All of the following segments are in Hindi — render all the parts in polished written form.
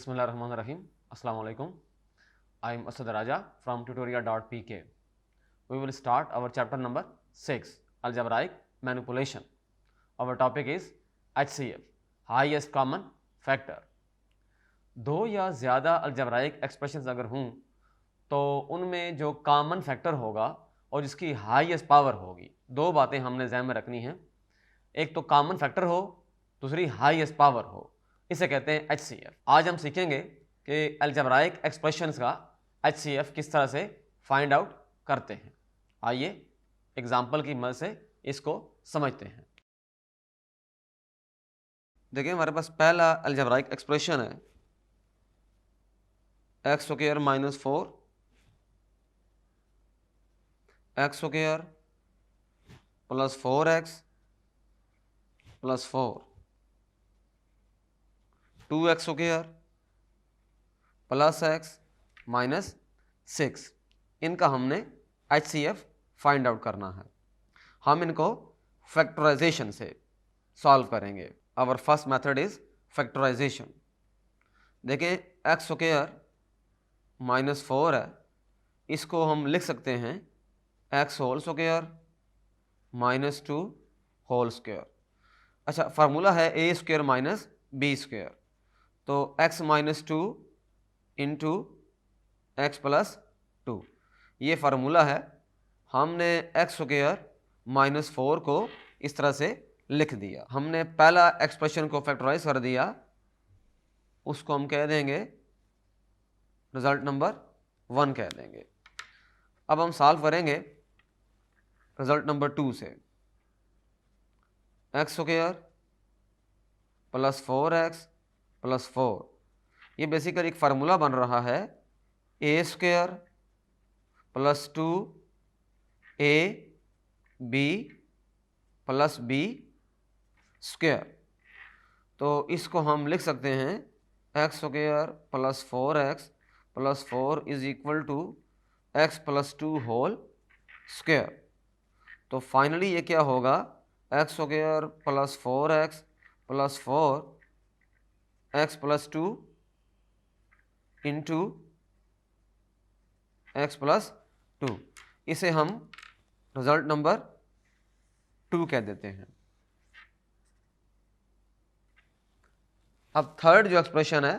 Bismillahirrahmanirrahim. Assalamu alaikum. I am Asad Raja from tutorial.pk. We will start our chapter number 6, Algebraic Manipulation. Our topic is HCF, Highest Common Factor. दो या ज़्यादा अल्जेब्राइक एक्सप्रेशंस अगर हों तो उनमें जो कॉमन फैक्टर होगा और जिसकी हाईएस्ट पावर होगी, दो बातें हमने ज़हन में रखनी हैं। एक तो कॉमन फैक्टर हो, दूसरी हाईएस्ट पावर हो, इसे कहते हैं HCF। आज हम सीखेंगे कि अलजेब्राइक एक्सप्रेशंस का HCF किस तरह से फाइंड आउट करते हैं। आइए एग्जाम्पल की मदद से इसको समझते हैं। देखिए, हमारे पास पहला अलजेब्राइक एक्सप्रेशन है x square minus 4 x square plus 4x plus 4 2x square plus x minus 6। इनका हमने HCF फाइंड आउट करना है। हम इनको फैक्टराइजेशन से सॉल्व करेंगे। Our first method is factorization. देखें, एक्स स्क्वायर माइनस 4 है, इसको हम लिख सकते हैं x whole square minus 2 whole square. अच्छा, फार्मूला है ए स्क्वायर माइनस बी स्क्वायर, तो x minus 2 into x plus 2, ये फार्मूला है। हमने एक्स स्क्वायर माइनस 4 को इस तरह से लिख दिया। हमने पहला एक्सप्रेशन को फैक्टराइज कर दिया, उसको हम कह देंगे रिजल्ट नंबर 1 कह देंगे। अब हम सॉल्व करेंगे रिजल्ट नंबर 2 से। X square plus 4x plus 4, ये बेसिकली एक फार्मूला बन रहा है ए square plus 2 A B plus B square. तो इसको हम लिख सकते हैं X square plus 4x plus 4 is equal to X plus 2 whole square. तो फाइनली ये क्या होगा, X square plus 4x plus 4 X plus 2 into x plus 2, इसे हम रिजल्ट नंबर 2 कह देते हैं। अब थर्ड जो एक्सप्रेशन है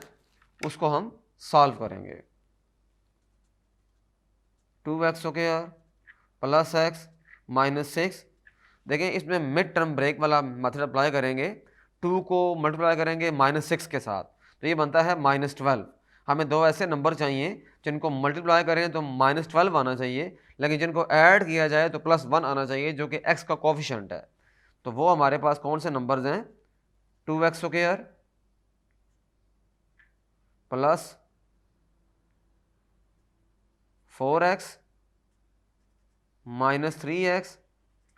उसको हम सॉल्व करेंगे। 2x square plus x minus 6। देखें, इसमें मिड टर्म ब्रेक वाला मेथड अप्लाई करेंगे। 2 को मल्टीप्लाई करेंगे माइनस 6 के साथ, तो ये बनता है माइनस 12। हमें दो ऐसे नंबर चाहिए जिनको मल्टीप्लाई करें तो माइनस 12 आना चाहिए, लेकिन जिनको ऐड किया जाए तो प्लस 1 आना चाहिए, जो कि x का कोफिशिएंट है। तो वो हमारे पास कौन से नंबर्स हैं, 2x square plus 4x minus 3x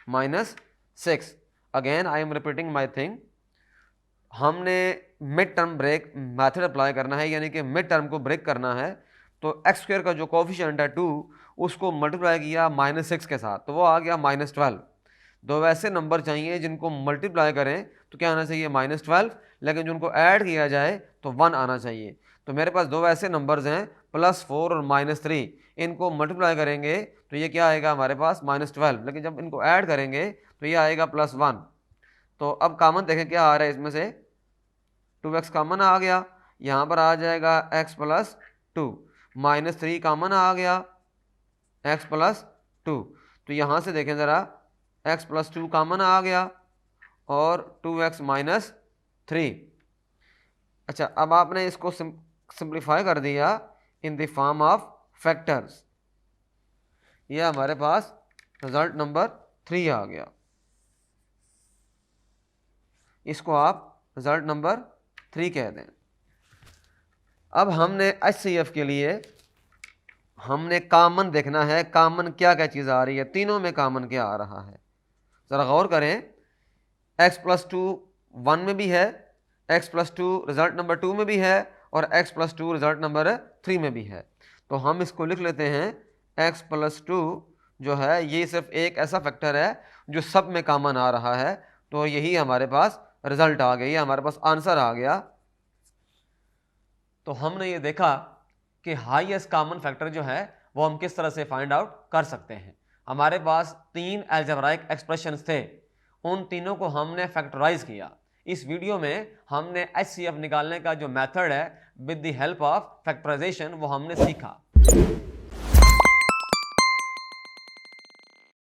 minus 6। Again I am repeating my thing. हमने mid term break method apply करना है, यानी कि मिड टर्म को ब्रेक करना है। तो एक्स स्क्वायर का जो कोफिशिएंट है 2, उसको मल्टीप्लाई किया माइनस 6 के साथ, तो वो आ गया माइनस 12। दो वैसे नंबर चाहिए जिनको मल्टीप्लाई करें तो क्या आना चाहिए, माइनस 12, लेकिन जिनको ऐड किया जाए तो 1 आना चाहिए। तो मेरे पास दो ऐसे नंबर्स हैं प्लस 4 और माइनस 3, इनको मल्टीप्लाई करेंगे तो ये क्या आएगा हमारे पास, माइनस 12, लेकिन जब इनको ऐड करेंगे तो ये आएगा प्लस 1। तो अब कॉमन देखें क्या आ रहा है, इसमें से 2x कॉमन आ गया, यहाँ पर आ जाएगा x प्लस 2, माइनस 3 कॉमन आ गया x प्लस 2। तो यहाँ से देखें ज़रा, x प्लस 2 कॉमन आ गया और 2x माइनस 3। अच्छा, अब आपने इसको सिंप्लीफाई कर दिया in the form of factors, ये हमारे पास रिजल्ट नंबर 3 आ गया। इसको आप रिजल्ट नंबर 3 कह दें। अब हमने HCF के लिए हमने कॉमन देखना है, कॉमन क्या क्या चीज़ आ रही है, तीनों में कॉमन क्या आ रहा है। ज़रा गौर करें, x प्लस 2 1 में भी है, x प्लस 2 रिजल्ट नंबर 2 में भी है, और x प्लस 2 रिजल्ट नंबर 3 में भी है। तो हम इसको लिख लेते हैं x प्लस 2 जो है ये सिर्फ एक ऐसा फैक्टर है जो सब में कॉमन आ रहा है, तो यही हमारे पास रिजल्ट आ गया, ये हमारे पास आंसर आ गया। तो हमने ये देखा कि हाईएस्ट कॉमन फैक्टर जो है वो हम किस तरह से फाइंड आउट कर सकते हैं। हमारे पास 3 अलजेब्राइक एक्सप्रेशंस थे, उन तीनों को हमने फैक्टराइज किया। इस वीडियो में हमने HCF निकालने का जो मेथड है with the help of factorization वो हमने सीखा।